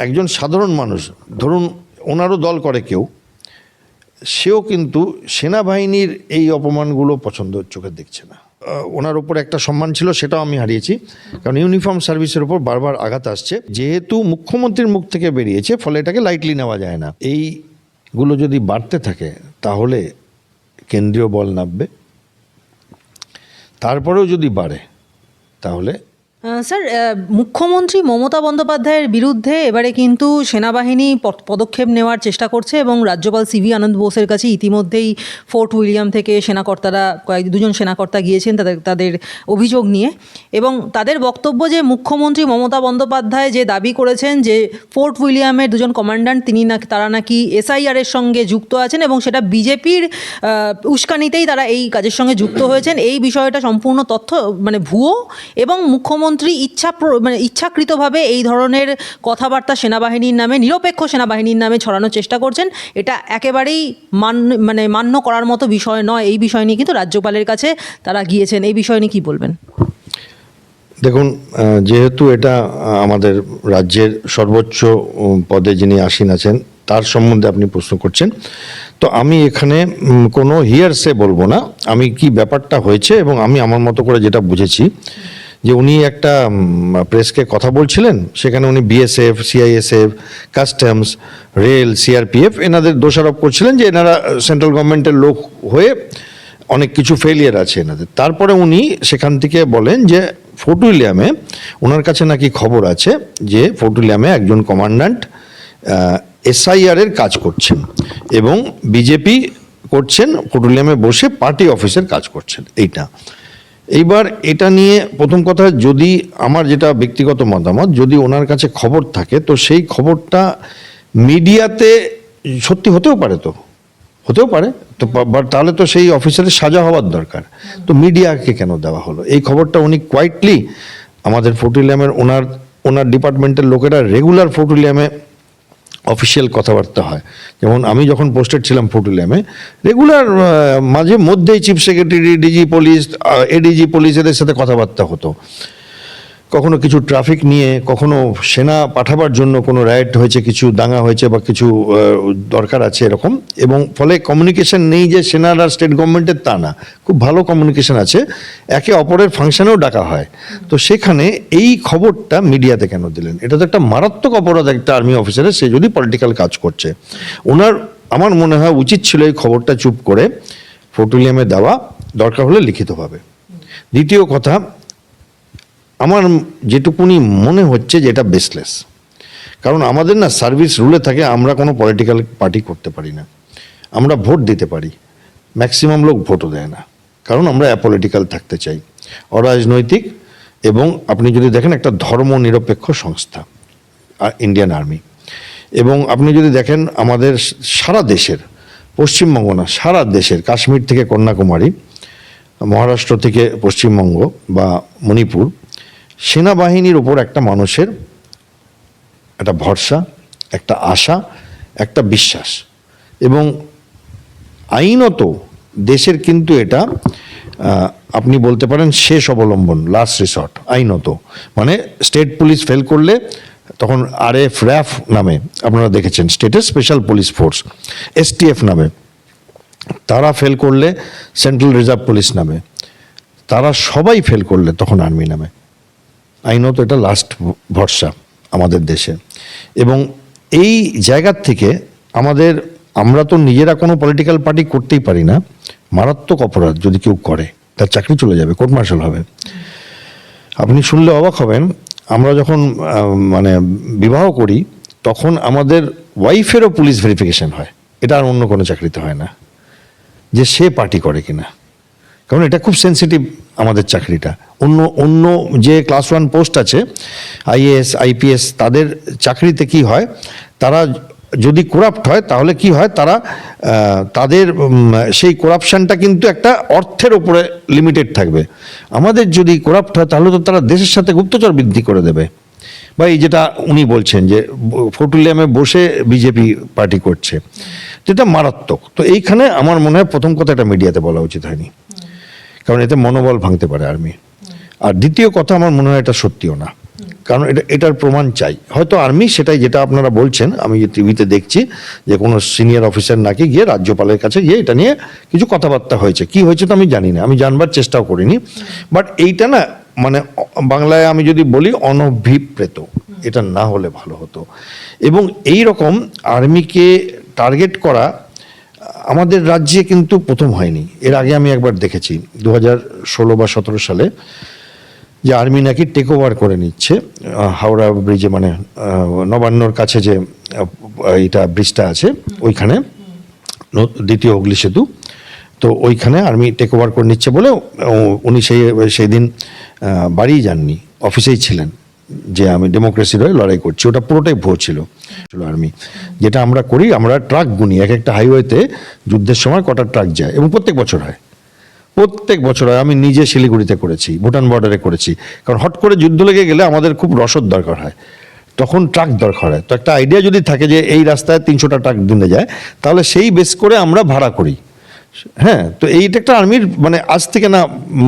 একজন সাধারণ মানুষ, ধরুন ওনারও দল করে কেউ, সেও কিন্তু সেনাবাহিনীর এই অপমানগুলো পছন্দ চোখে দেখছে না। ওনার উপর একটা সম্মান ছিল, সেটাও আমি হারিয়েছি, কারণ ইউনিফর্ম সার্ভিসের উপর বারবার আঘাত আসছে। যেহেতু মুখ্যমন্ত্রীর মুখ থেকে বেরিয়েছে, ফলে এটাকে লাইটলি নেওয়া যায় না। এইগুলো যদি বাড়তে থাকে তাহলে কেন্দ্রীয় বল নামবে, তারপরেও যদি বাড়ে তাহলে। স্যার, মুখ্যমন্ত্রী মমতা বন্দ্যোপাধ্যায়ের বিরুদ্ধে এবারে কিন্তু সেনাবাহিনী পদক্ষেপ নেওয়ার চেষ্টা করছে এবং রাজ্যপাল সিভি আনন্দ বোসের কাছে ইতিমধ্যেই ফোর্ট উইলিয়াম থেকে সেনাকর্তারা দুজন সেনাকর্তা গিয়েছেন তাদের অভিযোগ নিয়ে, এবং তাদের বক্তব্য যে মুখ্যমন্ত্রী মমতা বন্দ্যোপাধ্যায় যে দাবি করেছেন যে ফোর্ট উইলিয়ামের দুজন কমান্ড্যান্ট তারা নাকি এসআইআরের সঙ্গে যুক্ত আছেন এবং সেটা বিজেপির উস্কানিতেই তারা এই কাজের সঙ্গে যুক্ত হয়েছেন, এই বিষয়টা সম্পূর্ণ তথ্য ভুয়ো, এবং মুখ্যমন্ত্রী ইচ্ছাকৃতভাবে এই ধরনের কথাবার্তা সেনাবাহিনীর নামে, নিরপেক্ষ সেনাবাহিনীর নামে ছড়ানোর চেষ্টা করছেন। এটা একেবারেই মান্য করার মতো বিষয় নয়। এই বিষয় নিয়ে কিন্তু রাজ্যপালের কাছে তারা গিয়েছেন। এই বিষয় নিয়ে কী বলবেন? দেখুন, যেহেতু এটা আমাদের রাজ্যের সর্বোচ্চ পদে যিনি আসীন আছেন তার সম্বন্ধে আপনি প্রশ্ন করছেন, তো আমি এখানে কোনো হিয়ারসে বলবো না। আমি কি ব্যাপারটা হয়েছে এবং আমি আমার মতো করে যেটা বুঝেছি, যে উনি একটা প্রেসকে কথা বলছিলেন, সেখানে উনি BSF, CISF, customs, rail, CRPF এনাদের দোষারোপ করছিলেন যে এনারা সেন্ট্রাল গভর্নমেন্টের লোক হয়ে অনেক কিছু ফেলিয়ার আছে এনাদের। তারপরে উনি সেখান থেকে বলেন যে ফোর্ট উইলিয়ামে ওনার কাছে নাকি খবর আছে যে ফোর্ট উইলিয়ামে একজন কমান্ড্যান্ট এসআইআরের কাজ করছেন এবং বিজেপি করছেন, ফোর্ট উইলিয়ামে বসে পার্টি অফিসের কাজ করছেন। এইবার এটা নিয়ে প্রথম কথা, যদি আমার যেটা ব্যক্তিগত মতামত, যদি ওনার কাছে খবর থাকে তো সেই খবরটা মিডিয়াতে সত্যি হতেও পারে, তো তাহলে তো সেই অফিসারের সাজা হওয়ার দরকার, তো মিডিয়াকে কেন দেওয়া হলো? এই খবরটা উনি কোয়াইটলি আমাদের ফোর্ট উইলিয়ামের ওনার ডিপার্টমেন্টের লোকেরা রেগুলার ফোর্ট উইলিয়ামে অফিসিয়াল কথাবার্তা হয়। যেমন আমি যখন পোস্টেড ছিলাম ফোর্ট উইলিয়ামে, রেগুলার মাঝে মধ্যেই chief secretary, DG police, ADG police এদের সাথে কথাবার্তা হতো। কখনো কিছু ট্রাফিক নিয়ে, কখনো সেনা পাঠাবার জন্য কোনো রাইট হয়েছে, কিছু দাঙ্গা হয়েছে বা কিছু দরকার আছে এরকম, এবং ফলে কমিউনিকেশন নেই যে সেনার আর স্টেট গভর্নমেন্টের, তা না, খুব ভালো কমিউনিকেশন আছে, একে অপরের ফাংশনেও ডাকা হয়। তো সেখানে এই খবরটা মিডিয়াতে কেন দিলেন? এটা তো একটা মারাত্মক অপরাধ একটা আর্মি অফিসারের, সে যদি পলিটিক্যাল কাজ করছে। আমার মনে হয় উচিত ছিল এই খবরটা চুপ করে ফোর্ট উইলিয়ামে দেওয়া, দরকার হলে লিখিতভাবে। দ্বিতীয় কথা, আমার যেটুকুনি মনে হচ্ছে যে এটা বেসলেস, কারণ আমাদের না সার্ভিস রুলে থাকে আমরা কোনো পলিটিক্যাল পার্টি করতে পারি না, আমরা ভোট দিতে পারি, ম্যাক্সিমাম লোক ভোটও দেয় না, কারণ আমরা অ্যাপলিটিক্যাল থাকতে চাই, অরাজনৈতিক, এবং আপনি যদি দেখেন একটা ধর্ম নিরপেক্ষ সংস্থা ইন্ডিয়ান আর্মি। এবং আপনি যদি দেখেন আমাদের সারা দেশের, পশ্চিমবঙ্গ না সারা দেশের, কাশ্মীর থেকে কন্যাকুমারী, মহারাষ্ট্র থেকে পশ্চিমবঙ্গ বা মণিপুর, সেনাবাহিনীর উপর একটা মানুষের একটা ভরসা, একটা আশা, একটা বিশ্বাস, এবং আইনত দেশের কিন্তু এটা আপনি বলতে পারেন শেষ অবলম্বন, লাস্ট রিসর্ট আইনত। মানে স্টেট পুলিশ ফেল করলে তখন আরএফ, র্যাফ নামে, আপনারা দেখেছেন স্টেটের স্পেশাল পুলিশ ফোর্স, এসটিএফ নামে, তারা ফেল করলে সেন্ট্রাল রিজার্ভ পুলিশ নামে, তারা সবাই ফেল করলে তখন আর্মি নামে। আইনত এটা লাস্ট ভরসা আমাদের দেশে। এবং এই জায়গার থেকে আমরা তো নিজেরা কোনো পলিটিক্যাল পার্টি করতেই পারি না, মারাত্মক অপরাধ যদি কেউ করে তার চাকরি চলে যাবে, কোর্ট মার্শাল হবে। আপনি শুনলে অবাক হবেন, আমরা যখন বিবাহ করি তখন আমাদের ওয়াইফেরও পুলিশ ভেরিফিকেশন হয়, এটা আর অন্য কোনো চাকরিতে হয় না, যে সে পার্টি করে কিনা, কারণ এটা খুব সেন্সিটিভ আমাদের চাকরিটা। অন্য যে ক্লাস 1 পোস্ট আছে, আইএএস, আইপিএস, তাদের চাকরিতে কি হয়, তারা যদি করাপ্ট হয় তাহলে কি হয়, তাদের সেই করাপশনটা কিন্তু একটা অর্থের উপরে লিমিটেড থাকবে। আমাদের যদি করাপ্ট হয় তাহলে তো তারা দেশের সাথে গুপ্তচর বৃদ্ধি করে দেবে, বা এই যেটা উনি বলছেন যে ফোর্ট উইলিয়ামে বসে বিজেপি পার্টি করছে, যেটা মারাত্মক। তো এইখানে আমার মনে হয় প্রথম কথা এটা মিডিয়াতে বলা উচিত হয়নি, কারণ এতে মনোবল ভাঙতে পারে আর্মি। আর দ্বিতীয় কথা, আমার মনে হয় এটা সত্যিও না। কারণ এটার প্রমাণ চাই। হয়তো আর্মি সেটাই যেটা আপনারা বলছেন, আমি টিভিতে দেখছি যে কোনো সিনিয়র অফিসার নাকি গিয়ে রাজ্যপালের কাছে গিয়ে এটা নিয়ে কিছু কথাবার্তা হয়েছে, কি হয়েছে তো আমি জানি না, আমি জানবার চেষ্টাও করিনি। বাট এইটা না মানে বাংলায় আমি যদি বলি অনভিপ্রেত, এটা না হলে ভালো হতো। এবং এই রকম আর্মিকে টার্গেট করা আমাদের রাজ্যে কিন্তু প্রথম হয়নি, এর আগে আমি একবার দেখেছি 2016 বা 17 সালে, যে আর্মি নাকি টেক ওভার করে নিচ্ছে হাওড়া ব্রিজে, মানে নবান্নর কাছে যে এইটা ব্রিজটা আছে ওইখানে, দ্বিতীয় হুগলি সেতু, তো ওইখানে আর্মি টেক ওভার করে নিচ্ছে বলে উনি সেই দিন বাড়ি যাননি, অফিসেই ছিলেন, যে আমি ডেমোক্রেসির হয়ে লড়াই করছি। ওটা পুরোটাই ভুয়ো ছিল আর্মি। যেটা আমরা করি, আমরা ট্রাক গুনি, এক একটা হাইওয়েতে যুদ্ধের সময় কটা ট্রাক যায়, এবং প্রত্যেক বছর হয়, আমি নিজে শিলিগুড়িতে করেছি, ভুটান বর্ডারে করেছি। কারণ হট করে যুদ্ধ লেগে গেলে আমাদের খুব রসদ দরকার হয়, তখন ট্রাক দরকার হয়। তো একটা আইডিয়া যদি থাকে যে এই রাস্তায় 300টা ট্রাক দিনে যায়, তাহলে সেই বেস করে আমরা ভাড়া করি। হ্যাঁ, তো এইটা একটা আর্মির মানে আজ থেকে না,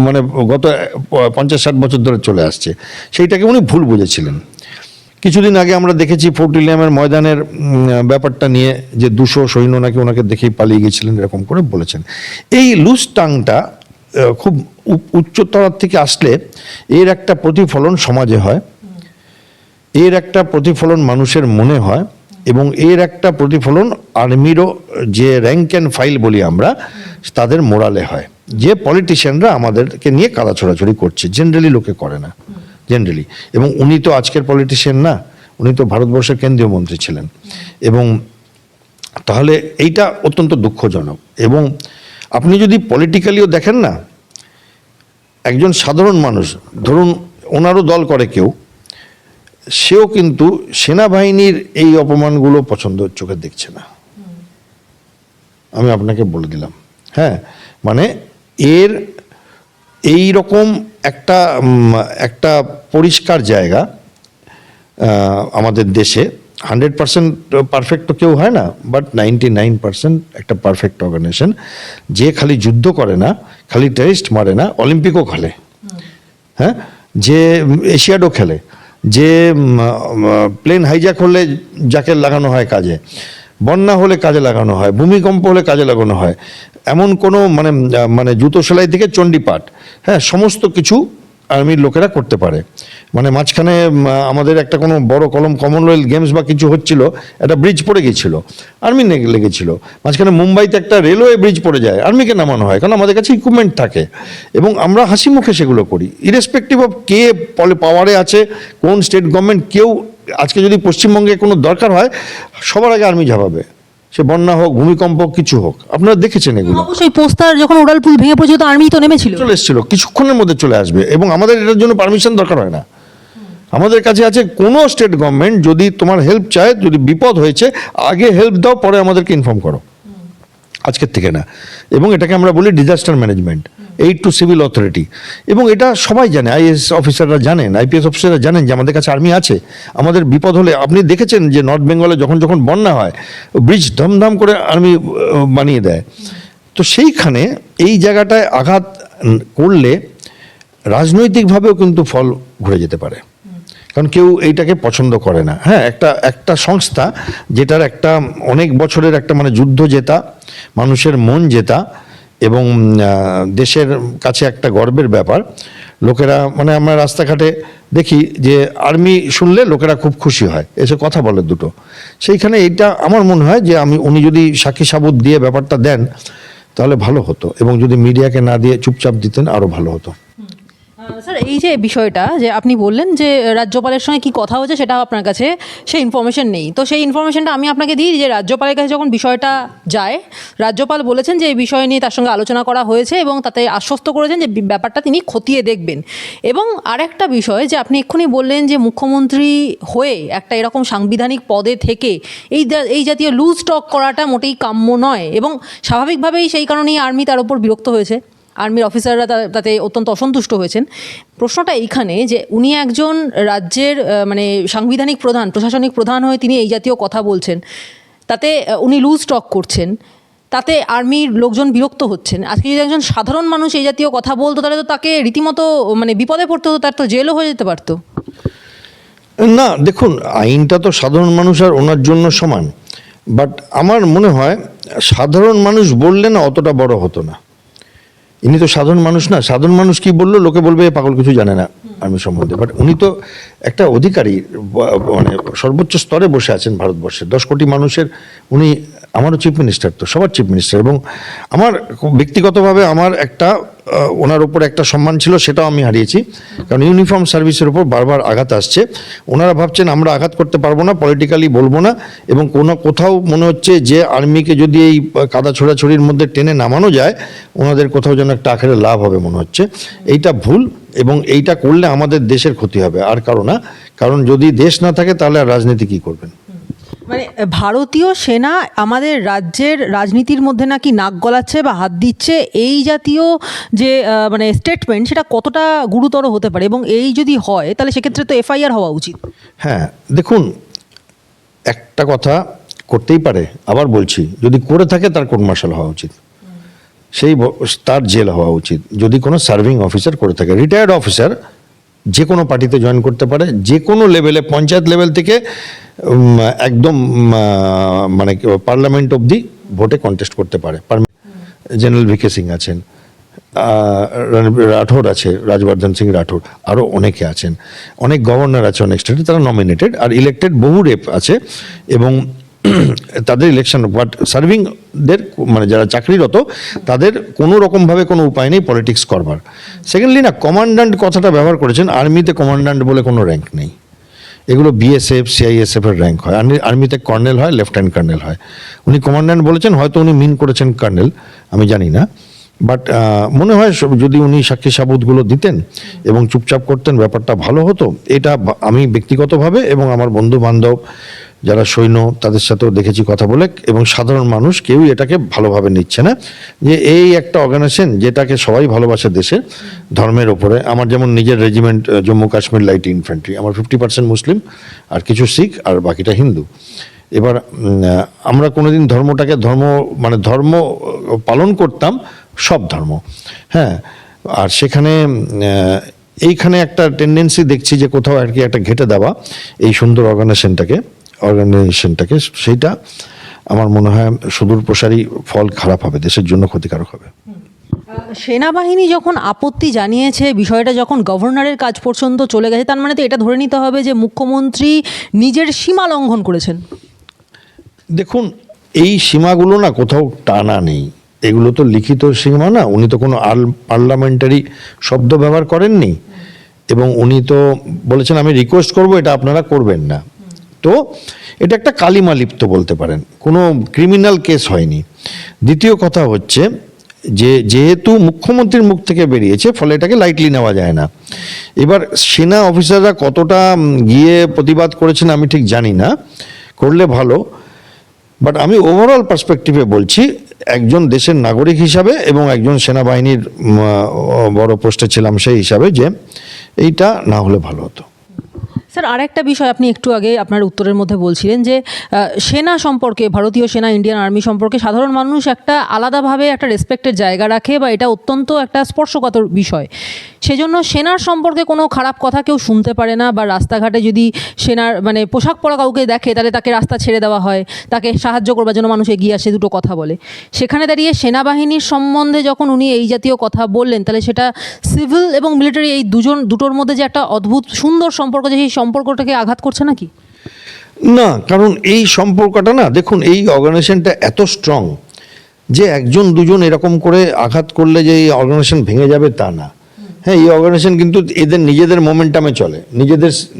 মানে গত 50-60 বছর ধরে চলে আসছে। সেইটাকে উনি ভুল বুঝেছিলেন। কিছুদিন আগে আমরা দেখেছি ফোর্ট উইলিয়ামের ময়দানের ব্যাপারটা নিয়ে, যে 200 সৈন্য নাকি ওনাকে দেখেই পালিয়ে গেছিলেন, এরকম করে বলেছেন। এই লুজ টাংটা খুব উচ্চতর থেকে আসলে এর একটা প্রতিফলন সমাজে হয়, এর একটা প্রতিফলন মানুষের মনে হয়, এবং এর একটা প্রতিফলন আর্মিরও যে র্যাঙ্ক অ্যান্ড ফাইল বলি আমরা, তাদের মোরালে হয়। যে পলিটিশিয়ানরা আমাদেরকে নিয়ে কাদা ছোড়াছড়ি করছে, জেনারেলি লোকে করে না, জেনারেলি। এবং উনি তো আজকের পলিটিশিয়ান না, উনি তো ভারতবর্ষের কেন্দ্রীয় মন্ত্রী ছিলেন। এবং তাহলে এইটা অত্যন্ত দুঃখজনক। এবং আপনি যদি পলিটিক্যালিও দেখেন না, একজন সাধারণ মানুষ, ধরুন ওনারও দল করে কেউ, সেও কিন্তু সেনাবাহিনীর এই অপমানগুলো পছন্দ চোখে দেখছে না, আমি আপনাকে বলে দিলাম। হ্যাঁ, মানে এর এই রকম একটা পরিষ্কার জায়গা আমাদের দেশে, 100% পারফেক্ট তো কেউ হয় না, বাট 99% একটা পারফেক্ট অর্গানাইজেশন, যে খালি যুদ্ধ করে না, খালি টেরিস্ট মারে না, অলিম্পিকও খেলে, হ্যাঁ, যে এশিয়াডও খেলে, যে প্লেন হাইজ্যাক হলে যাকে লাগানো হয় কাজে, বন্যা হলে কাজে লাগানো হয়, ভূমিকম্প হলে কাজে লাগানো হয়, এমন কোনো মানে জুতো সেলাই থেকে চণ্ডীপাঠ, হ্যাঁ, সমস্ত কিছু আর্মির লোকেরা করতে পারে। মানে মাঝখানে আমাদের একটা কোনো বড় কমনওয়েলথ গেমস বা কিছু হচ্ছিল, একটা ব্রিজ পড়ে গিয়েছিল, আর্মি লেগেছিল। মাঝখানে মুম্বাইতে একটা রেলওয়ে ব্রিজ পড়ে যায়, আর্মিকে নামানো হয়, কারণ আমাদের কাছে ইকুইপমেন্ট থাকে, এবং আমরা হাসি মুখে সেগুলো করি, ইরেসপেক্টিভ অফ কে পাওয়ারে আছে, কোন স্টেট গভর্নমেন্ট। কেউ আজকে যদি পশ্চিমবঙ্গে কোনো দরকার হয়, সবার আগে আর্মি ঝাঁপাবে, সে বন্যা হোক, ভূমিকম্প কিছু হোক। আপনারা দেখেছেন এগুলো। অবশ্যই পোস্টার যখন উড়ালপুল ভেঙে পড়েছিল, তো আর্মি তো নেমেছিল, চলে এসেছিল, কিছুক্ষণের মধ্যে চলে আসবে, এবং আমাদের এটার জন্য পারমিশন দরকার হয় না। আমাদের কাছে আছে, কোনো স্টেট গভর্নমেন্ট যদি তোমার হেল্প চায়, যদি বিপদ হয়েছে, আগে হেল্প দাও, পরে আমাদেরকে ইনফর্ম করো, আজকের থেকে না। এবং এটাকে আমরা বলি disaster management, aid two civil authority. এবং এটা সবাই জানে, আইএএস অফিসাররা জানেন, আইপিএস অফিসাররা জানেন যে আমাদের কাছে আর্মি আছে। আমাদের বিপদ হলে, আপনি দেখেছেন যে নর্থ বেঙ্গলে যখন বন্যা হয়, ব্রিজ ধমধম করে আর্মি বানিয়ে দেয়। তো সেইখানে এই জায়গাটায় আঘাত করলে রাজনৈতিকভাবেও কিন্তু ফল ঘুরে যেতে পারে, কারণ কেউ এইটাকে পছন্দ করে না। হ্যাঁ, একটা সংস্থা যেটার একটা অনেক বছরের একটা মানে যুদ্ধ জেতা, মানুষের মন জেতা, এবং দেশের কাছে একটা গর্বের ব্যাপার। লোকেরা মানে আমরা রাস্তাঘাটে দেখি যে আর্মি শুনলে লোকেরা খুব খুশি হয়, এসে কথা বলে দুটো। সেইখানে এইটা আমার মনে হয় যে উনি যদি সাক্ষী সাবুত দিয়ে ব্যাপারটা দেন, তাহলে ভালো হতো, এবং যদি মিডিয়াকে না দিয়ে চুপচাপ দিতেন আরও ভালো হতো। স্যার, এই যে বিষয়টা যে আপনি বললেন যে রাজ্যপালের সঙ্গে কি কথা হয়েছে, সেটা আপনার কাছে সেই ইনফরমেশন নেই, তো সেই ইনফরমেশনটা আমি আপনাকে দিই যে রাজ্যপালের কাছে যখন বিষয়টা যায়, রাজ্যপাল বলেছেন যে এই বিষয় নিয়ে তার সঙ্গে আলোচনা করা হয়েছে, এবং তাতে আশ্বস্ত করেছেন যে ব্যাপারটা তিনি খতিয়ে দেখবেন। এবং আরেকটা বিষয় যে আপনি এক্ষুনি বললেন যে মুখ্যমন্ত্রী হয়ে একটা এরকম সাংবিধানিক পদে থেকে এই জাতীয় লুজ টক করাটা মোটেই কাম্য নয়, এবং স্বাভাবিকভাবেই সেই কারণেই আর্মি তার উপর বিরক্ত হয়েছে, আর্মির অফিসাররা তাতে অত্যন্ত অসন্তুষ্ট হয়েছেন। প্রশ্নটা এইখানে যে উনি একজন রাজ্যের মানে সাংবিধানিক প্রধান, প্রশাসনিক প্রধান হয়ে তিনি এই জাতীয় কথা বলছেন, তাতে উনি লুজ টক করছেন, তাতে আর্মির লোকজন বিরক্ত হচ্ছেন। আজকে যদি একজন সাধারণ মানুষ এই জাতীয় কথা বলতো, তাহলে তো তাকে রীতিমতো মানে বিপদে পড়তে হতো, তার তো জেলও হয়ে যেতে পারতো। না দেখুন, আইনটা তো সাধারণ মানুষ আর ওনার জন্য সমান, বাট আমার মনে হয় সাধারণ মানুষ বললে না অতটা বড় হতো না। ইনি তো সাধারণ মানুষ না, সাধারণ মানুষ কি বললো লোকে বলবে এ পাগল, কিছু জানে না আর্মি সম্বন্ধে, বাট উনি তো একটা অধিকারী, মানে সর্বোচ্চ স্তরে বসে আছেন ভারতবর্ষের 10 কোটি মানুষের। উনি আমারও চিফ মিনিস্টার, তো সবার চিফ মিনিস্টার, এবং আমার ব্যক্তিগতভাবে আমার একটা ওনার ওপর একটা সম্মান ছিল, সেটাও আমি হারিয়েছি, কারণ ইউনিফর্ম সার্ভিসের উপর বারবার আঘাত আসছে। ওনারা ভাবছেন আমরা আঘাত করতে পারবো না, পলিটিক্যালি বলবো না, এবং কোথাও মনে হচ্ছে যে আর্মিকে যদি এই কাদা ছোড়াছড়ির মধ্যে টেনে নামানো যায়, ওনাদের কোথাও যেন একটা আখেরে লাভ হবে মনে হচ্ছে। এইটা ভুল, এবং এইটা করলে আমাদের দেশের ক্ষতি হবে, আর কারণ না। কারণ যদি দেশ না থাকে তাহলে আর রাজনীতি কী করবেন? মানে ভারতীয় সেনা আমাদের রাজ্যের রাজনীতির মধ্যে নাকি নাক গলাচ্ছে বা হাত দিচ্ছে, এই জাতীয় যে মানে স্টেটমেন্ট, সেটা কতটা গুরুতর হতে পারে? এবং এই যদি হয় তাহলে সেক্ষেত্রে তো এফআইআর হওয়া উচিত। হ্যাঁ দেখুন, একটা কথা করতেই পারে, আবার বলছি, যদি করে থাকে তার কোর্ট মার্শাল হওয়া উচিত, তার জেল হওয়া উচিত। যদি কোনো সার্ভিং অফিসার করে থাকে, রিটায়ার্ড অফিসার যে কোনো পার্টিতে জয়েন করতে পারে, যে কোনো লেভেলে, পঞ্চায়েত লেভেল থেকে একদম মানে পার্লামেন্ট অবধি ভোটে কন্টেস্ট করতে পারে। জেনারেল ভিকে সিং আছেন, রাঠোর আছে, রাজবর্ধন সিং রাঠোর, আরও অনেকে আছেন, অনেক গভর্নর আছে অনেক স্টেটে, তারা নমিনেটেড আর ইলেক্টেড, বহু রেপ আছে, এবং তাদের ইলেকশন, বাট সার্ভিংদের মানে যারা চাকরিরত তাদের কোনো রকমভাবে কোনো উপায় নেই পলিটিক্স করবার। সেকেন্ডলি না, কমান্ড্যান্ট কথাটা ব্যবহার করেছেন, আর্মিতে কমান্ড্যান্ট বলে কোনো র্যাঙ্ক নেই, এগুলো বিএসএফ সিআইএসএফ এর র্যাঙ্ক হয়। আর্মিতে কর্নেল হয়, লেফটেন্যান্ট কর্নেল হয়। উনি কমান্ড্যান্ট বলেছেন, হয়তো উনি মিন করেছেন কর্নেল, আমি জানি না, বাট মনে হয় যদি উনি সাক্ষী সাবুতগুলো দিতেন এবং চুপচাপ করতেন, ব্যাপারটা ভালো হতো। এটা আমি ব্যক্তিগতভাবে এবং আমার বন্ধু বান্ধব যারা সৈন্য তাদের সাথেও দেখেছি কথা বলে, এবং সাধারণ মানুষ কেউই এটাকে ভালোভাবে নিচ্ছে না, যে এই একটা অর্গানাইজেশন যেটাকে সবাই ভালোবাসে দেশে ধর্মের ওপরে। আমার যেমন নিজের regiment Jammu Kashmir light infantry, আমার 50% মুসলিম আর কিছু শিখ আর বাকিটা হিন্দু। এবার আমরা কোনোদিন ধর্মটাকে ধর্ম পালন করতাম, সব ধর্ম, হ্যাঁ, আর সেখানে এইখানে একটা টেন্ডেন্সি দেখছি যে কোথাও আর কি একটা ঘেঁটে দেওয়া এই সুন্দর অর্গানাইজেশনটাকে, সেইটা আমার মনে হয় সুদূর প্রসারী ফল খারাপ হবে, দেশের জন্য ক্ষতিকারক হবে। সেনাবাহিনী যখন আপত্তি জানিয়েছে, বিষয়টা যখন গভর্নরের কাজ পর্যন্ত চলে গেছে, তার মানে তো এটা ধরে নিতে হবে যে মুখ্যমন্ত্রী নিজের সীমা লঙ্ঘন করেছেন। দেখুন, এই সীমাগুলো না কোথাও টানা নেই, এগুলো তো লিখিত সীমা না। উনি তো কোনো পার্লামেন্টারি শব্দ ব্যবহার করেননি, এবং উনি তো বলেছেন আমি রিকোয়েস্ট করব, এটা আপনারা করবেন না। তো এটা একটা কালিমা লিপ্ত বলতে পারেন, কোনো ক্রিমিনাল কেস হয়নি। দ্বিতীয় কথা হচ্ছে যে যেহেতু মুখ্যমন্ত্রীর মুখ থেকে বেরিয়েছে, ফলে এটাকে লাইটলি নেওয়া যায় না। এবার সেনা অফিসাররা কতটা গিয়ে প্রতিবাদ করেছেন আমি ঠিক জানি না, করলে ভালো, বাট আমি ওভারঅল পার্সপেক্টিভে বলছি, একজন দেশের নাগরিক হিসাবে এবং একজন সেনাবাহিনীর বড় পোস্টে ছিলাম সেই হিসাবে, যে এইটা না হলে ভালো হতো। স্যার, আরেকটা বিষয় আপনি একটু আগে আপনার উত্তরের মধ্যে বলছিলেন যে সেনা সম্পর্কে, ভারতীয় সেনা, ইন্ডিয়ান আর্মি সম্পর্কে সাধারণ মানুষ একটা আলাদাভাবে একটা রেসপেক্টের জায়গা রাখে, বা এটা অত্যন্ত একটা স্পর্শকাতর বিষয়। সেজন্য সেনার সম্পর্কে কোনো খারাপ কথা কেউ শুনতে পারে না, বা রাস্তাঘাটে যদি সেনার মানে পোশাক পরা কাউকে দেখে তাহলে তাকে রাস্তা ছেড়ে দেওয়া হয়, তাকে সাহায্য করবার জন্য মানুষ এগিয়ে আসে, দুটো কথা বলে। সেখানে দাঁড়িয়ে সেনাবাহিনীর সম্বন্ধে যখন উনি এই জাতীয় কথা বললেন, তাহলে সেটা সিভিল এবং মিলিটারি এই দুটোর মধ্যে যে একটা অদ্ভুত সুন্দর সম্পর্ক, যে সেই সম্পর্কটাকে আঘাত করছে নাকি? না, কারণ এই সম্পর্কটা না, দেখুন এই অর্গানাইজেশনটা এত স্ট্রং যে একজন দুজন এরকম করে আঘাত করলে যে এই অর্গানাইজেশন ভেঙে যাবে তা না। হ্যাঁ, এই অর্গানাইজেশন কিন্তু এদের নিজেদের মোমেন্টামে চলে,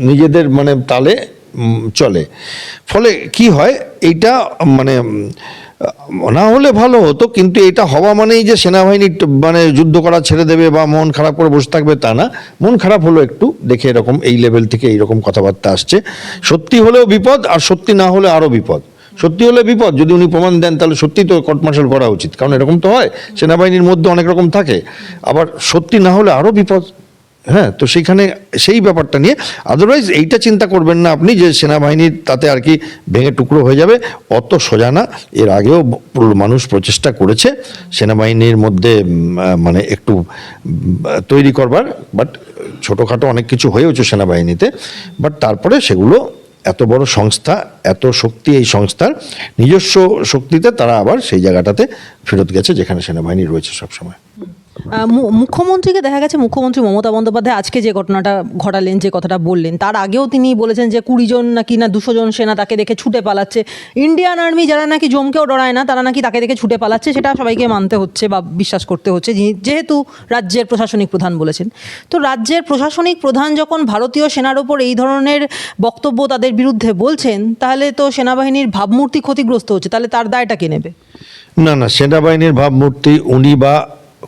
নিজেদের মানে তালে চলে। ফলে কি হয়, এইটা মানে না হলে ভালো হতো, কিন্তু এটা হওয়া মানেই যে সেনাবাহিনী মানে যুদ্ধ করা ছেড়ে দেবে বা মন খারাপ করে বসে থাকবে তা না। মন খারাপ হলো একটু দেখে এরকম এই লেভেল থেকে এইরকম কথাবার্তা আসছে। সত্যি হলেও বিপদ, আর সত্যি না হলে আরও বিপদ। সত্যি হলে বিপদ, যদি উনি প্রমাণ দেন তাহলে সত্যি তো কোর্ট মার্শাল করা উচিত, কারণ এরকম তো হয়, সেনাবাহিনীর মধ্যে অনেক রকম থাকে। আবার সত্যি না হলে আরও বিপদ। হ্যাঁ, তো সেইখানে সেই ব্যাপারটা নিয়ে আদারওয়াইজ এইটা চিন্তা করবেন না আপনি যে সেনাবাহিনীর তাতে আর কি ভেঙে টুকরো হয়ে যাবে, অত সোজা না। এর আগেও মানুষ প্রচেষ্টা করেছে সেনাবাহিনীর মধ্যে মানে একটু তৈরি করবার, বাট ছোটোখাটো অনেক কিছু হয়েওছে সেনাবাহিনীতে, বাট তারপরে সেগুলো এত বড় সংস্থা, এত শক্তি এই সংস্থার, নিজস্ব শক্তিতে তারা আবার সেই জায়গাটাতে ফেরত গেছে যেখানে সেনাবাহিনী রয়েছে সবসময়। মুখ্যমন্ত্রীকে দেখা গেছে, মুখ্যমন্ত্রী মমতা বন্দ্যোপাধ্যায় আজকে যে ঘটনাটা ঘটালেন, যে কথাটা বললেন, তার আগেও তিনি বলেছেন যে 20 জন নাকি না 200 জন সেনা তাকে দেখে ছুটে পালাচ্ছে। ইন্ডিয়ান আর্মি যারা নাকি জমকেও ডরায় না, তারা নাকি তাকে দেখে ছুটে পালাচ্ছে, সেটা সবাইকে মানতে হচ্ছে বা বিশ্বাস করতে হচ্ছে, যেহেতু রাজ্যের প্রশাসনিক প্রধান বলেছেন। তো রাজ্যের প্রশাসনিক প্রধান যখন ভারতীয় সেনার ওপর এই ধরনের বক্তব্য তাদের বিরুদ্ধে বলছেন, তাহলে তো সেনাবাহিনীর ভাবমূর্তি ক্ষতিগ্রস্ত হচ্ছে। তাহলে তার দায়টা কে নেবে? না না, সেনাবাহিনীর ভাবমূর্তি উনি বা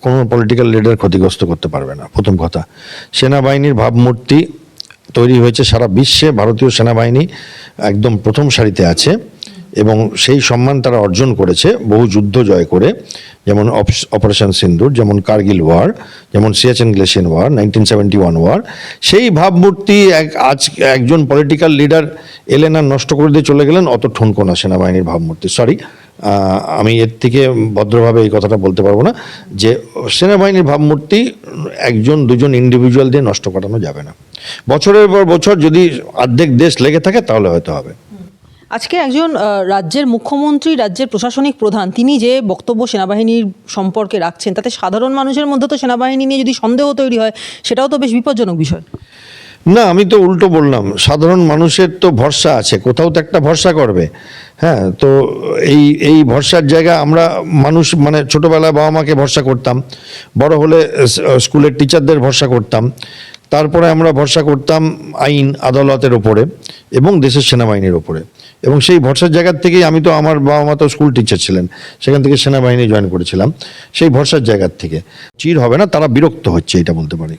কোনো পলিটিক্যাল লিডার ক্ষতিগ্রস্ত করতে পারবে না। প্রথম কথা, সেনাবাহিনীর ভাবমূর্তি তৈরি হয়েছে সারা বিশ্বে, ভারতীয় সেনাবাহিনী একদম প্রথম সারিতে আছে এবং সেই সম্মান তারা অর্জন করেছে বহু যুদ্ধ জয় করে, যেমন অপারেশন সিন্দুর, যেমন কার্গিল ওয়ার, যেমন সিয়াচেন গ্লেশিয়ান ওয়ার, 1971 ওয়ার। সেই ভাবমূর্তি আজ একজন পলিটিক্যাল লিডার এলেন আর নষ্ট করে দিয়ে চলে গেলেন, অত ঠুনকো না সেনাবাহিনীর ভাবমূর্তি। সরি, আমি এর থেকে ভদ্রভাবে এই কথাটা বলতে পারবো না যে সেনাবাহিনীর ভাবমূর্তি একজন দুজন ইন্ডিভিজুয়াল দিয়ে নষ্ট করানো যাবে না। বছরের পর বছর যদি অর্ধেক দেশ লেগে থাকে তাহলে হয়তো হবে। আজকে একজন রাজ্যের মুখ্যমন্ত্রী, রাজ্যের প্রশাসনিক প্রধান, তিনি যে বক্তব্য সেনাবাহিনীর সম্পর্কে রাখছেন, তাতে সাধারণ মানুষের মধ্যে তো সেনাবাহিনী নিয়ে যদি সন্দেহ তৈরি হয়, সেটাও তো বেশ বিপজ্জনক বিষয়। না, আমি তো উল্টো বললাম, সাধারণ মানুষের তো ভরসা আছে, কোথাও তো একটা ভরসা করবে। হ্যাঁ, তো এই ভরসার জায়গা আমরা মানুষ, মানে ছোটোবেলায় বাবা মাকে ভরসা করতাম, বড় হলে স্কুলের টিচারদের ভরসা করতাম, তারপরে আমরা ভরসা করতাম আইন আদালতের ওপরে এবং দেশের সেনাবাহিনীর ওপরে। এবং সেই ভরসার জায়গার থেকেই আমি তো, আমার বাবা মা তো স্কুল টিচার ছিলেন, সেখান থেকে সেনাবাহিনী জয়েন করেছিলাম। সেই ভরসার জায়গার থেকে চির হবে না, তারা বিরক্ত হচ্ছে, এটা বলতে পারি।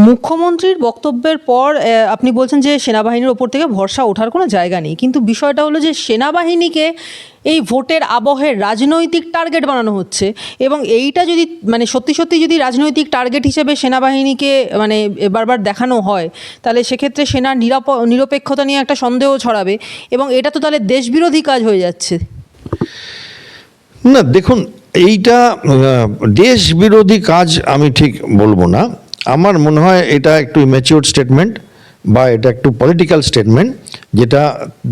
মুখ্যমন্ত্রীর বক্তব্যের পর আপনি বলছেন যে সেনাবাহিনীর ওপর থেকে ভরসা ওঠার কোনো জায়গা নেই, কিন্তু বিষয়টা হলো যে সেনাবাহিনীকে এই ভোটের আবহে রাজনৈতিক টার্গেট বানানো হচ্ছে, এবং এইটা যদি মানে সত্যি সত্যি যদি রাজনৈতিক টার্গেট হিসেবে সেনাবাহিনীকে মানে বারবার দেখানো হয়, তাহলে সেক্ষেত্রে সেনার নিরপেক্ষতা নিয়ে একটা সন্দেহ ছড়াবে, এবং এটা তো তাহলে দেশবিরোধী কাজ হয়ে যাচ্ছে। না দেখুন, এইটা দেশ বিরোধী কাজ আমি ঠিক বলবো না। আমার মনে হয় এটা একটু ম্যাচিউরড স্টেটমেন্ট বা এটা একটু পলিটিক্যাল স্টেটমেন্ট, যেটা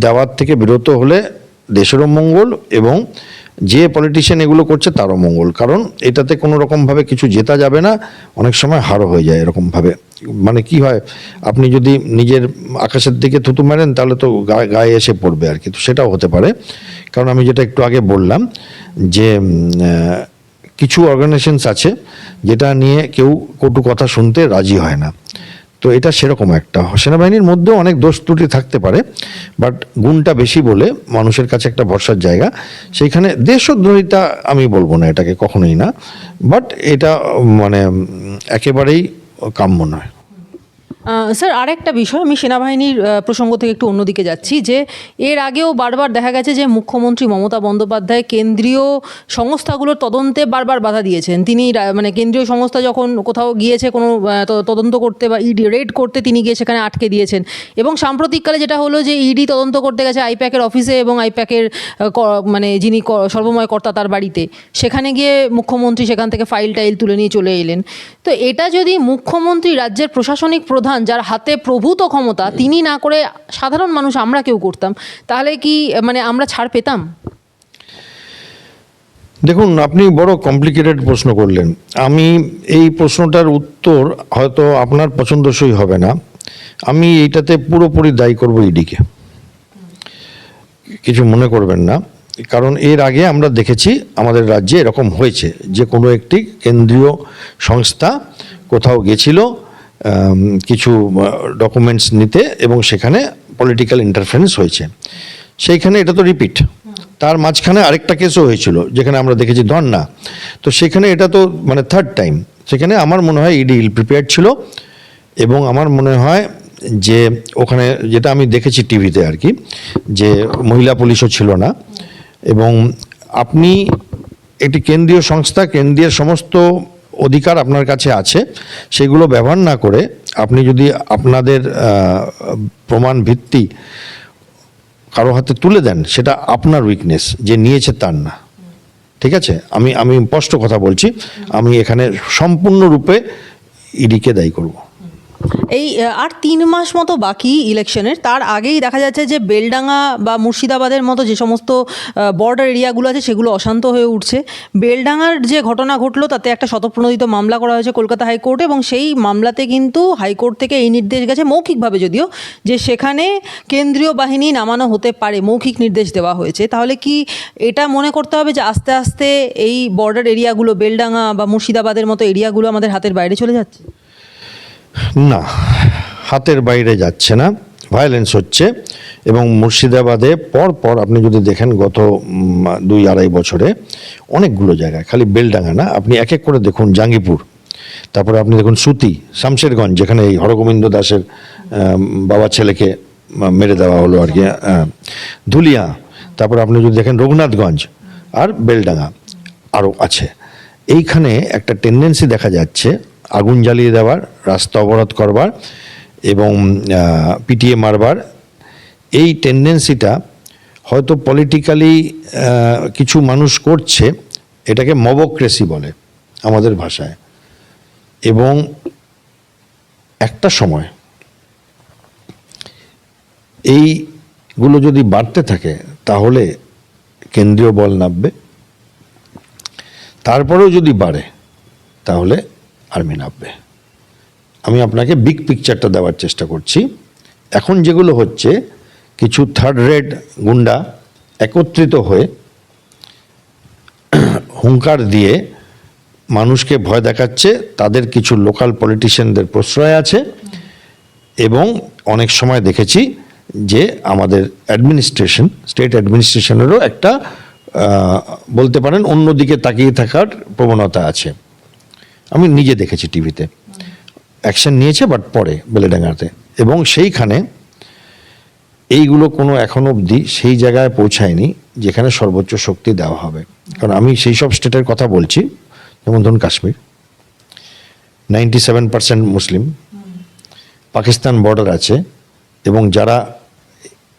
দেওয়ার থেকে বিরত হলে দেশেরও মঙ্গল এবং যে পলিটিশিয়ান এগুলো করছে তারও মঙ্গল। কারণ এটাতে কোনো রকমভাবে কিছু জেতা যাবে না, অনেক সময় হারও হয়ে যায় এরকমভাবে। মানে কি হয়, আপনি যদি নিজের আকাশের দিকে থুতু মারেন তাহলে তো গায়ে এসে পড়বে আর কি, তো সেটাও হতে পারে। কারণ আমি যেটা একটু আগে বললাম যে কিছু অর্গানাইজেশনস আছে যেটা নিয়ে কেউ কটু কথা শুনতে রাজি হয় না, তো এটা সেরকম একটা। সেনাবাহিনীর মধ্যেও অনেক দোষ ত্রুটি থাকতে পারে, বাট গুণটা বেশি বলে মানুষের কাছে একটা ভরসার জায়গা, সেইখানে দেশদ্রোহিতা আমি বলবো না এটাকে, কখনোই না, বাট এটা মানে একেবারেই কাম্য নয়। স্যার, আরেকটা বিষয়, আমি সেনাবাহিনীর প্রসঙ্গ থেকে একটু অন্যদিকে যাচ্ছি, যে এর আগেও বারবার দেখা গেছে যে মুখ্যমন্ত্রী মমতা বন্দ্যোপাধ্যায় কেন্দ্রীয় সংস্থাগুলোর তদন্তে বারবার বাধা দিয়েছেন। তিনি মানে কেন্দ্রীয় সংস্থা যখন কোথাও গিয়েছে কোনো তদন্ত করতে বা ইডি রেড করতে, তিনি গিয়ে সেখানে আটকে দিয়েছেন। এবং সাম্প্রতিককালে যেটা হলো যে ইডি তদন্ত করতে গেছে আইপ্যাকের অফিসে এবং আইপ্যাকের মানে যিনি সর্বময় কর্তা তার বাড়িতে, সেখানে গিয়ে মুখ্যমন্ত্রী সেখান থেকে ফাইল টাইল তুলে নিয়ে চলে এলেন। তো এটা যদি মুখ্যমন্ত্রী, রাজ্যের প্রশাসনিক প্রধান, যার হাতে প্রভূত ক্ষমতা, তিনি না করে সাধারণ মানুষ আমরা কেউ করতাম, তাহলে কি মানে আমরা ছাড় পেতাম? দেখুন, আপনি বড় কমপ্লিকেটেড প্রশ্ন করলেন। আমি এই প্রশ্নটার উত্তর হয়তো আপনার পছন্দসই হবে না। আমি এইটাতে পুরোপুরি দায়ী করব ইডিকে, কিছু মনে করবেন না। কারণ এর আগে আমরা দেখেছি আমাদের রাজ্যে এরকম হয়েছে যে কোনো একটি কেন্দ্রীয় সংস্থা কোথাও গেছিল কিছু ডকুমেন্টস নিতে এবং সেখানে পলিটিক্যাল ইন্টারফারেন্স হয়েছে। সেইখানে এটা তো রিপিট, তার মাঝখানে আরেকটা কেসও হয়েছিল যেখানে আমরা দেখেছি ধর্না। তো সেখানে এটা তো মানে থার্ড টাইম। সেখানে আমার মনে হয় ইডি ইল প্রিপেয়ার্ড ছিল, এবং আমার মনে হয় যে ওখানে যেটা আমি দেখেছি টিভিতে আর কি, যে মহিলা পুলিশও ছিল না। এবং আপনি একটি কেন্দ্রীয় সংস্থা, কেন্দ্রীয় সমস্ত অধিকার আপনার কাছে আছে, সেগুলো ব্যবহার না করে আপনি যদি আপনাদের প্রমাণ ভিত্তি কারো হাতে তুলে দেন, সেটা আপনার উইকনেস, যে নিয়েছে তার না। ঠিক আছে, আমি স্পষ্ট কথা বলছি, আমি এখানে সম্পূর্ণরূপে ইডিকে দায়ী করব। এই আর 3 মাস মতো বাকি ইলেকশনের, তার আগেই দেখা যাচ্ছে যে বেলডাঙ্গা বা মুর্শিদাবাদের মতো যে সমস্ত বর্ডার এরিয়াগুলো আছে সেগুলো অশান্ত হয়ে উঠছে। বেলডাঙ্গার যে ঘটনা ঘটলো তাতে একটা স্বতঃপ্রণোদিত মামলা করা হয়েছে কলকাতা হাইকোর্টে, এবং সেই মামলাতে কিন্তু হাইকোর্ট থেকে এই নির্দেশ গেছে মৌখিকভাবে যদিও, যে সেখানে কেন্দ্রীয় বাহিনী নামানো হতে পারে, মৌখিক নির্দেশ দেওয়া হয়েছে। তাহলে কি এটা মনে করতে হবে যে আস্তে আস্তে এই বর্ডার এরিয়াগুলো, বেলডাঙ্গা বা মুর্শিদাবাদের মতো এরিয়াগুলো আমাদের হাতের বাইরে চলে যাচ্ছে? না, হাতের বাইরে যাচ্ছে না, ভায়োলেন্স হচ্ছে। এবং মুর্শিদাবাদে পর আপনি যদি দেখেন গত 2-2.5 বছরে অনেকগুলো জায়গায়, খালি বেলডাঙ্গা না, আপনি এক এক করে দেখুন, জাঙ্গিপুর, তারপরে আপনি দেখুন সুতি, শামশেরগঞ্জ, যেখানে এই হরগোবিন্দ দাসের বাবা ছেলেকে মেরে দেওয়া হলো আর কি, ধুলিয়া, তারপরে আপনি যদি দেখেন রঘুনাথগঞ্জ আর বেলডাঙ্গা আরও আছে। এইখানে একটা টেন্ডেন্সি দেখা যাচ্ছে আগুন জ্বালিয়ে দেওয়ার, রাস্তা অবরোধ করবার এবং পিটিয়ে মারবার। এই টেন্ডেন্সিটা হয়তো পলিটিক্যালি কিছু মানুষ করছে, এটাকে মবক্রেসি বলে আমাদের ভাষায়। এবং একটা সময় এইগুলো যদি বাড়তে থাকে তাহলে কেন্দ্রীয় বল নামবে, তারপরেও যদি বাড়ে তাহলে আর্মি নামবে। আমি আপনাকে বিগ পিকচারটা দেওয়ার চেষ্টা করছি। এখন যেগুলো হচ্ছে, কিছু থার্ড রেট গুন্ডা একত্রিত হয়ে হুঙ্কার দিয়ে মানুষকে ভয় দেখাচ্ছে, তাদের কিছু লোকাল পলিটিশিয়ানদের প্রশ্রয় আছে, এবং অনেক সময় দেখেছি যে আমাদের অ্যাডমিনিস্ট্রেশন, স্টেট অ্যাডমিনিস্ট্রেশনেরও একটা বলতে পারেন অন্যদিকে তাকিয়ে থাকার প্রবণতা আছে। আমি নিজে দেখেছি টিভিতে, অ্যাকশন নিয়েছে বাট পরে বেলেডাঙ্গাতে, এবং সেইখানে এইগুলো কোনো এখন অবধি সেই জায়গায় পৌঁছায়নি যেখানে সর্বোচ্চ শক্তি দেওয়া হবে। কারণ আমি সেই সব স্টেটের কথা বলছি, যেমন ধরুন কাশ্মীর, 97% মুসলিম, পাকিস্তান বর্ডার আছে, এবং যারা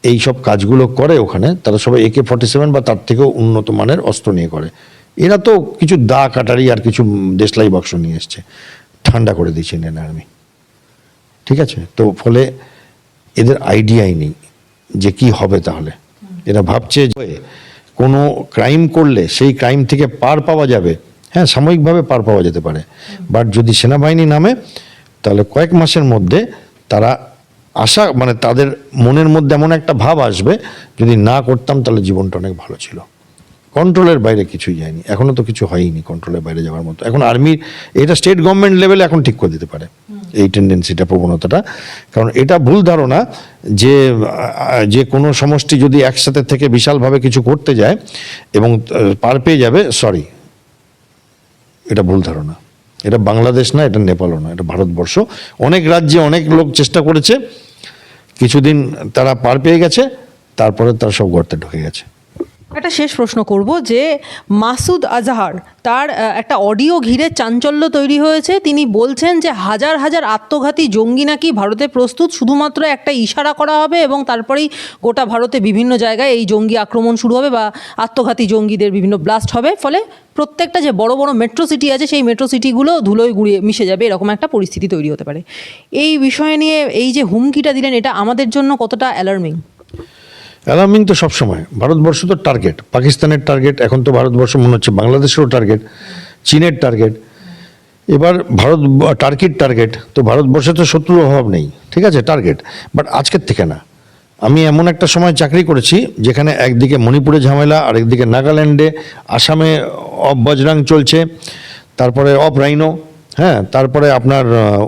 এই সব কাজগুলো করে ওখানে, তারা সবাই AK-47 বা তার থেকেও উন্নত মানের অস্ত্র নিয়ে করে। এরা তো কিছু দা কাটারি আর কিছু দেশলাই বাক্স নিয়ে এসছে, ঠান্ডা করে দিয়েছে ইন্ডিয়ান আর্মি। ঠিক আছে, তো ফলে এদের আইডিয়াই নেই যে কি হবে। তাহলে এরা ভাবছে যে কোনো ক্রাইম করলে সেই ক্রাইম থেকে পার পাওয়া যাবে। হ্যাঁ, সাময়িকভাবে পার পাওয়া যেতে পারে, বাট যদি সেনাবাহিনী নামে তাহলে কয়েক মাসের মধ্যে তারা আশা, মানে তাদের মনের মধ্যে এমন একটা ভাব আসবে, যদি না করতাম তাহলে জীবনটা অনেক ভালো ছিল। কন্ট্রোলের বাইরে কিছুই যায়নি, এখনো তো কিছু হয়নি কন্ট্রোলের বাইরে যাওয়ার মতো। এখন আর্মির এটা স্টেট গভর্নমেন্ট লেভেলে এখন ঠিক করে দিতে পারে এই টেন্ডেন্সিটা, প্রবণতাটা। কারণ এটা ভুল ধারণা যে কোনো সমষ্টি যদি একসাথে থেকে বিশালভাবে কিছু করতে যায় এবং পার পেয়ে যাবে, সরি, এটা ভুল ধারণা। এটা বাংলাদেশ না, এটা নেপালও না, এটা ভারতবর্ষ। অনেক রাজ্যে অনেক লোক চেষ্টা করেছে, কিছুদিন তারা পার পেয়ে গেছে, তারপরে তারা সব গর্তে ঢুকে গেছে। একটা শেষ প্রশ্ন করব যে মাসুদ আজহার, তার একটা অডিও ঘিরে চাঞ্চল্য তৈরি হয়েছে। তিনি বলছেন যে হাজার হাজার আত্মঘাতী জঙ্গি নাকি ভারতে প্রস্তুত, শুধুমাত্র একটা ইশারা করা হবে এবং তারপরেই গোটা ভারতে বিভিন্ন জায়গায় এই জঙ্গি আক্রমণ শুরু হবে বা আত্মঘাতী জঙ্গিদের বিভিন্ন ব্লাস্ট হবে, ফলে প্রত্যেকটা যে বড় বড় মেট্রো সিটি আছে সেই মেট্রো সিটিগুলো ধুলোয় গুঁড়িয়ে মিশে যাবে, এরকম একটা পরিস্থিতি তৈরি হতে পারে। এই বিষয় নিয়ে এই যে হুমকিটা দিলেন, এটা আমাদের জন্য কতটা অ্যালার্মিং? অ্যালার্মিং তো সবসময়। ভারতবর্ষ তো টার্গেট, পাকিস্তানের টার্গেট, এখন তো ভারতবর্ষ মনে হচ্ছে বাংলাদেশেরও টার্গেট, চীনের টার্গেট, এবার টার্কির টার্গেট। তো ভারতবর্ষে তো শত্রুর অভাব নেই, ঠিক আছে, টার্গেট। বাট আজকের থেকে না। আমি এমন একটা সময় চাকরি করেছি যেখানে একদিকে মণিপুরে ঝামেলা, আরেকদিকে নাগাল্যান্ডে, আসামে অফ বজরাং চলছে, তারপরে অফ রাইনো, হ্যাঁ, তারপরে আপনার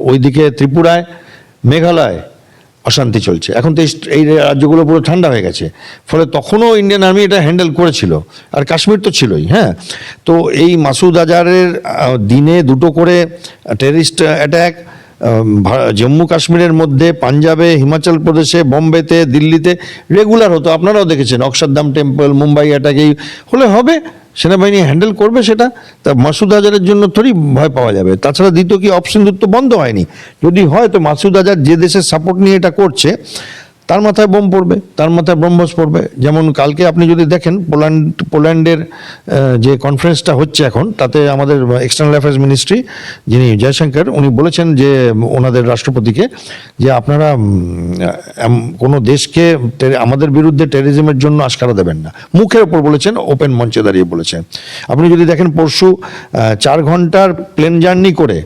ওইদিকে ত্রিপুরায়, মেঘালয় অশান্তি চলছে। এখন তো এই রাজ্যগুলো পুরো ঠান্ডা হয়ে গেছে, ফলে তখনও ইন্ডিয়ান আর্মি এটা হ্যান্ডেল করেছিল। আর কাশ্মীর তো ছিলই। হ্যাঁ, তো এই মাসুদ আজহারের দিনে 2টো করে টেররিস্ট অ্যাট্যাক জম্মু কাশ্মীরের মধ্যে, পাঞ্জাবে, হিমাচল প্রদেশে, বোম্বেতে, দিল্লিতে রেগুলার হতো। আপনারাও দেখেছেন, অক্ষরধাম টেম্পল, মুম্বাই অ্যাটাক, এই হলে হবে, সেনাবাহিনী হ্যান্ডেল করবে সেটা। তা মাসুদ আজহারের জন্য থোড়ি ভয় পাওয়া যাবে। তাছাড়া দ্বিতীয় কি অপশন তো বন্ধ হয়নি। যদি হয় তো মাসুদ আজহার যে দেশের সাপোর্ট নিয়ে এটা করছে, তার মাথায় বোম পড়বে, তার মাথায় ব্রহ্মস পড়বে। যেমন কালকে আপনি যদি দেখেন পোল্যান্ডের যে কনফারেন্সটা হচ্ছে এখন, তাতে আমাদের এক্সটার্নাল অ্যাফেয়ার্স মিনিস্ট্রি যিনি জয়শঙ্কর, উনি বলেছেন যে ওনাদের রাষ্ট্রপতিকে যে আপনারা কোনো দেশকে আমাদের বিরুদ্ধে টেররিজমের জন্য আশকারা দেবেন না। মুখের ওপর বলেছেন, ওপেন মঞ্চে দাঁড়িয়ে বলেছেন। আপনি যদি দেখেন পরশু 4 ঘন্টার প্লেন জার্নি করে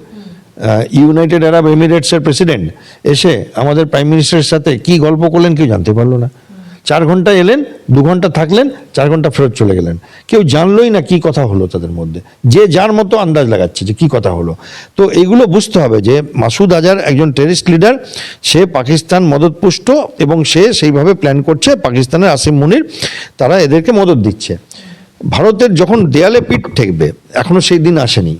ইউনাইটেড আরব এমিরেটসের প্রেসিডেন্ট এসে আমাদের প্রাইম মিনিস্টারের সাথে কি গল্প করলেন কেউ জানতে পারলো না। 4 ঘন্টা এলেন, 2 ঘন্টা থাকলেন, 4 ঘন্টা ফেরত চলে গেলেন। কেউ জানলোই না কি কথা হলো তাদের মধ্যে, যে যার মতো আন্দাজ লাগাচ্ছে যে কি কথা হলো। তো এইগুলো বুঝতে হবে যে মাসুদ আজহার একজন টেররিস্ট লিডার, সে পাকিস্তান মদতপুষ্ট এবং সে সেইভাবে প্ল্যান করছে। পাকিস্তানের আসিম মুনির তারা এদেরকে মদত দিচ্ছে। ভারতের যখন দেয়ালে পিঠ ঠেকবে, এখনো সেই দিন আসেনি।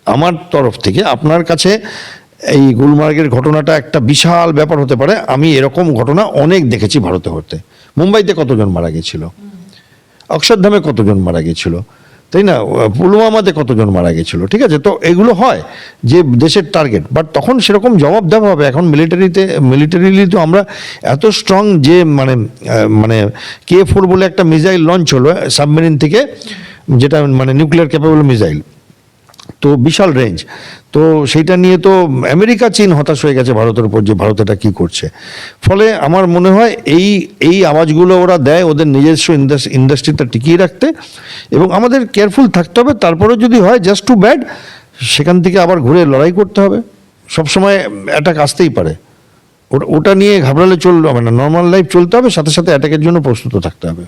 আমার তরফ থেকে আপনার কাছে এই গুলমার্গের ঘটনাটা একটা বিশাল ব্যাপার হতে পারে। আমি এরকম ঘটনা অনেক দেখেছি ভারতে হতে। মুম্বাইতে কতজন মারা গেছিল, অক্ষরধামে কতজন মারা গেছিল, তাই না, পুলওয়ামাতে কতজন মারা গেছিল, ঠিক আছে। তো এগুলো হয় যে দেশের টার্গেট, বাট তখন সেরকম জবাব দেওয়া হবে। এখন মিলিটারিলি তো আমরা এত স্ট্রং যে মানে K4 বলে একটা মিসাইল লঞ্চ হলো সাবমেরিন থেকে, যেটা মানে নিউক্লিয়ার ক্যাপেবল মিসাইল, তো বিশাল রেঞ্জ। তো সেইটা নিয়ে তো আমেরিকা চীন হতাশ হয়ে গেছে ভারতের উপর যে ভারত এটা কী করছে। ফলে আমার মনে হয় এই আওয়াজগুলো ওরা দেয় ওদের নিজস্ব ইন্ডাস্ট্রিটা টিকিয়ে রাখতে, এবং আমাদের কেয়ারফুল থাকতে হবে। তারপরে যদি হয় জাস্ট টু ব্যাড, সেখান থেকে আবার ঘুরে লড়াই করতে হবে। সবসময় অ্যাটাক আসতেই পারে, ওটা নিয়ে ঘাবড়ালে চলবে না। নর্মাল লাইফ চলতে হবে, সাথে সাথে অ্যাটাকের জন্য প্রস্তুত থাকতে হবে।